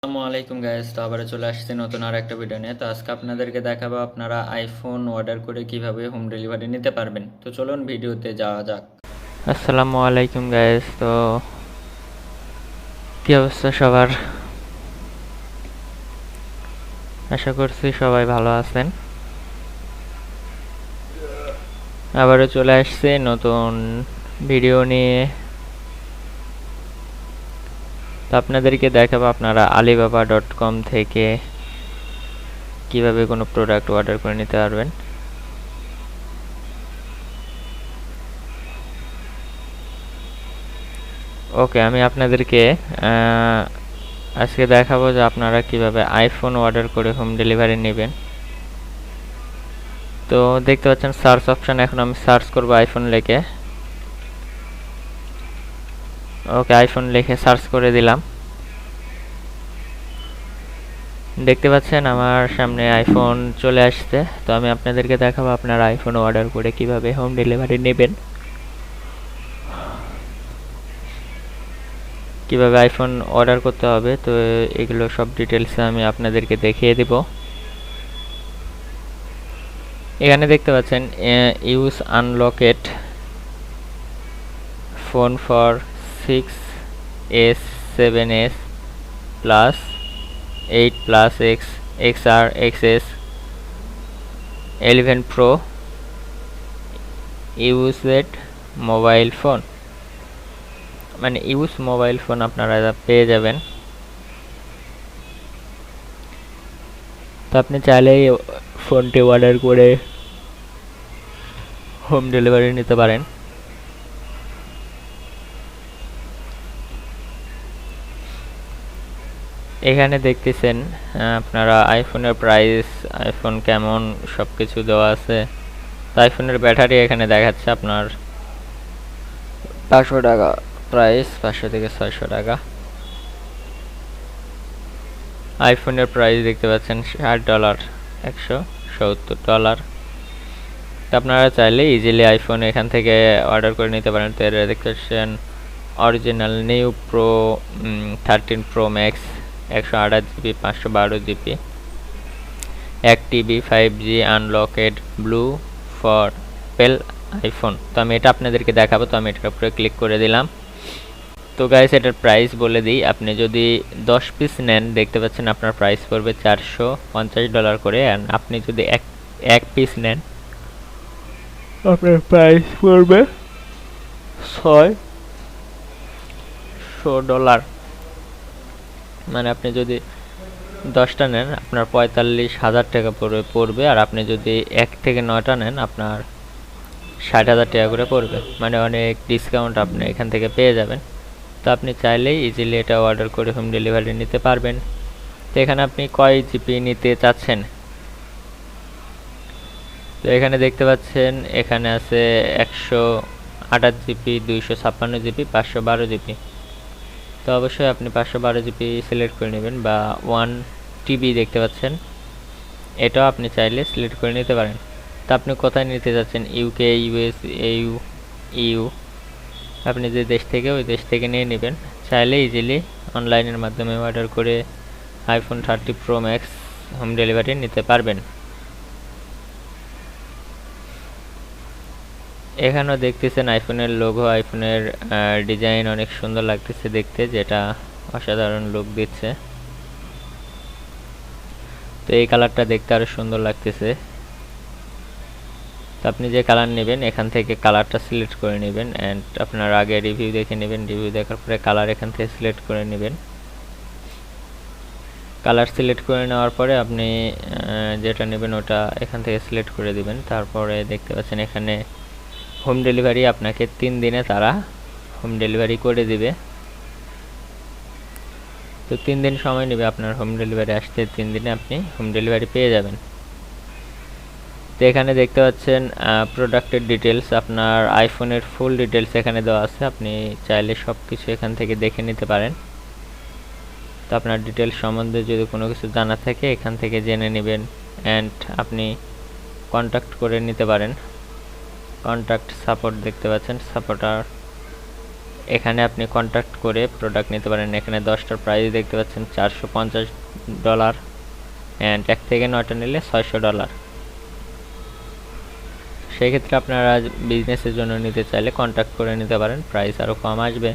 আসসালামু আলাইকুম গাইস, তো আবার চলে আসছি নতুন আর একটা ভিডিও নিয়ে। তো আজকে আপনাদেরকে দেখাবো আপনারা আইফোন অর্ডার করে কিভাবে হোম ডেলিভারি নিতে পারবেন। তো চলুন ভিডিওতে যাওয়া যাক। আসসালামু আলাইকুম গাইস, তো কি অবস্থা সবার? আশা করছি সবাই ভালো আছেন। আবারও চলে আসছে নতুন ভিডিও নিয়ে। তো আপনাদেরকে দেখাবো আপনারা alibaba.com থেকে কিভাবে কোনো প্রোডাক্ট অর্ডার করে নিতে পারবেন। ওকে, আমি আপনাদেরকে আজকে দেখাবো যে আপনারা কিভাবে আইফোন অর্ডার করে হোম ডেলিভারি নেবেন। তো দেখতে পাচ্ছেন সার্চ অপশন, এখন আমি সার্চ করব আইফোন লিখে। ওকে, আইফোন লিখে সার্চ করে দিলাম। দেখতে পাচ্ছেন আমার সামনে আইফোন চলে আসছে। তো আমি আপনাদেরকে দেখাবো আপনারা আইফোন অর্ডার করে কিভাবে হোম ডেলিভারি নেবেন, কিভাবে আইফোন অর্ডার করতে হবে। তো এগুলো সব ডিটেলস আমি আপনাদেরকে দেখিয়ে দেব। এখানে দেখতে পাচ্ছেন use unlocked phone for 6s 7s plus 8 plus X XR XS 11 pro used mobile phone, মানে ইউজ মোবাইল ফোন আপনারা পেয়ে যাবেন। তো আপনি চাইলেই ফোনটি অর্ডার করে হোম ডেলিভারি নিতে পারেন। এখানে দেখতেছেন আপনারা আইফোনের প্রাইস, আইফোন কেমন, সব কিছু দেওয়া আছে। তো আইফোনের ব্যাটারি এখানে দেখাচ্ছে আপনার 500 টাকা প্রাইস, 500 থেকে 600 টাকা। আইফোনের প্রাইস দেখতে পাচ্ছেন $60, $170। তো আপনারা চাইলে ইজিলি আইফোন এখান থেকে অর্ডার করে নিতে পারেন। তো এর দেখতে পাচ্ছেন original new pro 13 pro max 128GB 512GB 1TB 5G unlocked blue for pale iPhone. তো আমি এটা আপনাদেরকে দেখাবো। তো আমি এটার উপরে ক্লিক করে দিলাম। তো গাইস, এটার প্রাইস বলে দিই। আপনি যদি 10 পিস নেন, দেখতে পাচ্ছেন আপনার প্রাইস পড়বে $450 করে। অ্যান্ড আপনি যদি এক পিস নেন, আপনার প্রাইস পড়বে $600। মানে আপনি যদি 10টা নেন আপনার 45,000 টাকা পড়বে। আর আপনি যদি 1 থেকে 9টা নেন আপনার 60,000 টাকা করে পড়বে। মানে অনেক ডিসকাউন্ট আপনি এখান থেকে পেয়ে যাবেন। তো আপনি চাইলেই ইজিলি এটা অর্ডার করে হোম ডেলিভারি নিতে পারবেন। তো এখানে আপনি কয় জিবি নিতে চাচ্ছেন, তো এখানে দেখতে পাচ্ছেন এখানে আছে 128GB 256GB 512GB। তো অবশ্যই আপনি 512GB সিলেক্ট করে নেবেন, বা 1TB দেখতে পাচ্ছেন, এটাও আপনি চাইলে সিলেক্ট করে নিতে পারেন। তো আপনি কোথায় নিতে যাচ্ছেন, ইউকে, ইউএস, ইউ, আপনি যে দেশ থেকে ওই দেশ থেকে নিয়ে নেবেন। চাইলে ইজিলি অনলাইনের মাধ্যমে অর্ডার করে iPhone 30 pro max home delivery নিতে পারবেন। এখানেও দেখতেছেন আইফোনের লোগো, আইফোনের ডিজাইন অনেক সুন্দর লাগতেছে দেখতে, যেটা অসাধারণ লুক দিচ্ছে। তো এই কালারটা দেখতে আরো সুন্দর লাগতেছে। তো আপনি যে কালার নেবেন এখান থেকে কালারটা সিলেক্ট করে নেবেন। অ্যান্ড আপনার আগে রিভিউ দেখে নেবেন, রিভিউ দেখার পরে কালার এখান থেকে সিলেক্ট করে নেবেন। কালার সিলেক্ট করে নেওয়ার পরে আপনি যেটা নেবেন ওটা এখান থেকে সিলেক্ট করে দিবেন। তারপরে দেখতে পাচ্ছেন এখানে হোম ডেলিভারি আপনাকে 3 দিনে তারা হোম ডেলিভারি করে দিবে। তো 3 দিন সময় নেবে আপনার হোম ডেলিভারি আসতে, 3 দিনে আপনি হোম ডেলিভারি পেয়ে যাবেন। তো এখানে দেখতে পাচ্ছেন প্রোডাক্টের ডিটেলস, আপনার আইফোনের ফুল ডিটেলস এখানে দেওয়া আছে। আপনি চাইলে সব কিছু এখান থেকে দেখে নিতে পারেন। তো আপনার ডিটেলস সম্বন্ধে যদি কোনো কিছু জানা থাকে এখান থেকে জেনে নেবেন। অ্যান্ড আপনি কন্ট্যাক্ট করে নিতে পারেন। কন্ট্যাক্ট সাপোর্ট দেখতে পাচ্ছেন, সাপোর্টার এখানে আপনি কন্ট্যাক্ট করে প্রোডাক্ট নিতে পারেন। এখানে 10টার প্রাইস দেখতে পাচ্ছেন $450 অ্যান্ড 1 থেকে 9টা নিলে $600। সেই ক্ষেত্রে আপনারা বিজনেসের জন্য নিতে চাইলে কন্ট্যাক্ট করে নিতে পারেন, প্রাইস আরও কম আসবে।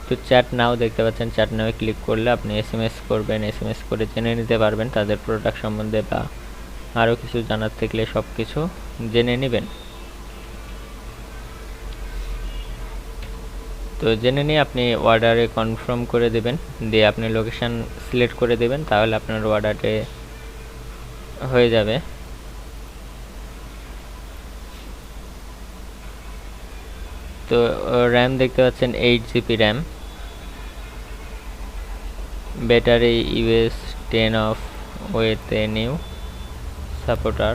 তো চ্যাট নাও দেখতে পাচ্ছেন, চ্যাট নাও ক্লিক করলে আপনি এসএমএস করবেন, এসএমএস করে জেনে নিতে পারবেন তাদের প্রোডাক্ট সম্বন্ধে বা আরও কিছু জানার থাকলে সব কিছু জেনে নেবেন। তো জেনে নিয়ে আপনি অর্ডারে কনফার্ম করে দেবেন, দিয়ে আপনি লোকেশান সিলেক্ট করে দেবেন, তাহলে আপনার অর্ডারটি হয়ে যাবে। তো র্যাম দেখতে পাচ্ছেন 8 GB RAM, battery US 10 of with a new supporter.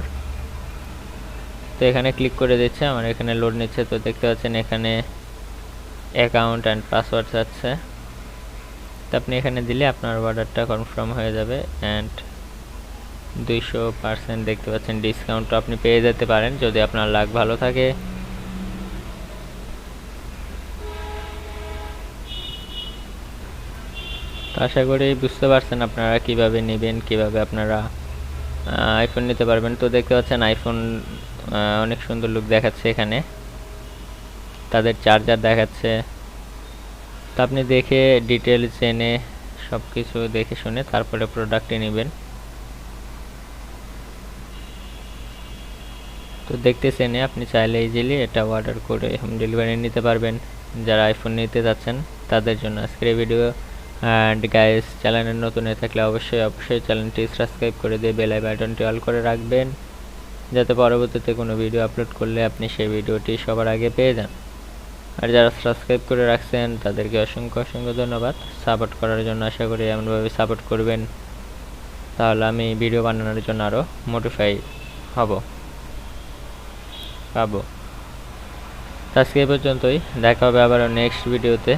তো এখানে ক্লিক করে দিচ্ছে, আমার এখানে লোড নিচ্ছে। তো দেখতে পাচ্ছেন এখানে অ্যাকাউন্ট অ্যান্ড পাসওয়ার্ড আছে, তো আপনি এখানে দিলে আপনার অর্ডারটা কনফার্ম হয়ে যাবে। অ্যান্ড 200% দেখতে পাচ্ছেন ডিসকাউন্ট আপনি পেয়ে যেতে পারেন যদি আপনার লাক ভালো থাকে। তো আশা করি বুঝতে পারছেন আপনারা কিভাবে নেবেন, কিভাবে আপনারা আইফোন নিতে পারবেন। তো দেখতে পাচ্ছেন আইফোন অনেক সুন্দর লুক দেখাচ্ছে, এখানে তাদের চার্জার দেখাচ্ছে। তো আপনি দেখে ডিটেলস জেনে সব কিছু দেখে শুনে তারপরে প্রোডাক্টটি নেবেন। তো দেখতেছেন আপনি চাইলে ইজিলি এটা অর্ডার করে হোম ডেলিভারি নিতে পারবেন যারা আইফোন নিতে যাচ্ছেন তাদের জন্য আজকের এই ভিডিও। অ্যান্ড গাইস, চ্যানেলে নতুন হয়ে থাকলে অবশ্যই চ্যানেলটি সাবস্ক্রাইব করে দিয়ে বেল বাটনটি অল করে রাখবেন, যাতে পরবর্তীতে কোনো ভিডিও আপলোড করলে আপনি সেই ভিডিওটি সবার আগে পেয়ে যান। আর যারা সাবস্ক্রাইব করে রাখছেন তাদেরকে অসংখ্য ধন্যবাদ সাপোর্ট করার জন্য। আশা করি এমনভাবে সাপোর্ট করবেন, তাহলে আমি ভিডিও বানানোর জন্য আরও মোটিফাই পাবো। আজকে এই পর্যন্তই, দেখা হবে আবার নেক্সট ভিডিওতে।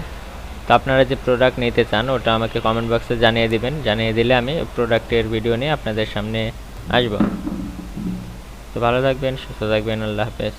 তো আপনারা যে প্রোডাক্ট নিতে চান ওটা আমাকে কমেন্ট বক্সে জানিয়ে দিবেন, জানিয়ে দিলে আমি প্রোডাক্টের ভিডিও নিয়ে আপনাদের সামনে আসব। তো ভালো থাকবেন, সুস্থ থাকবেন, আল্লাহ হাফেজ।